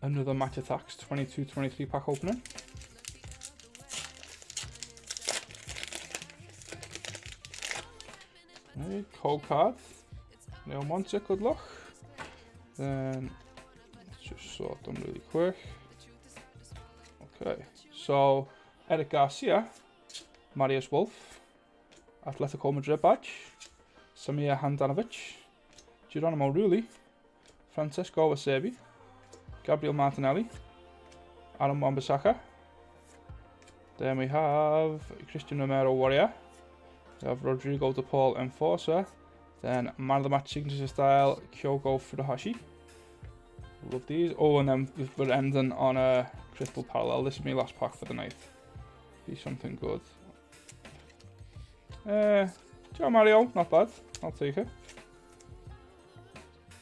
Another Match Attax 22-23 pack opening. Right, code card. No Monster, good luck. Then let's just sort them really quick. Okay, so Eric Garcia, Marius Wolf, Atletico Madrid badge, Samir Handanovic, Geronimo Rulli, Francesco Acerbi, Gabriel Martinelli, Aaron Wan-Bissaka. Then we have Christian Romero Warrior. We have Rodrigo De Paul Enforcer. Then Man of the Match signature style Kyogo Furuhashi. Love these. Oh, and then we're ending on a Crystal Parallel. This is my last pack for the night. Be something good. Joe Mario, not bad. I'll take it.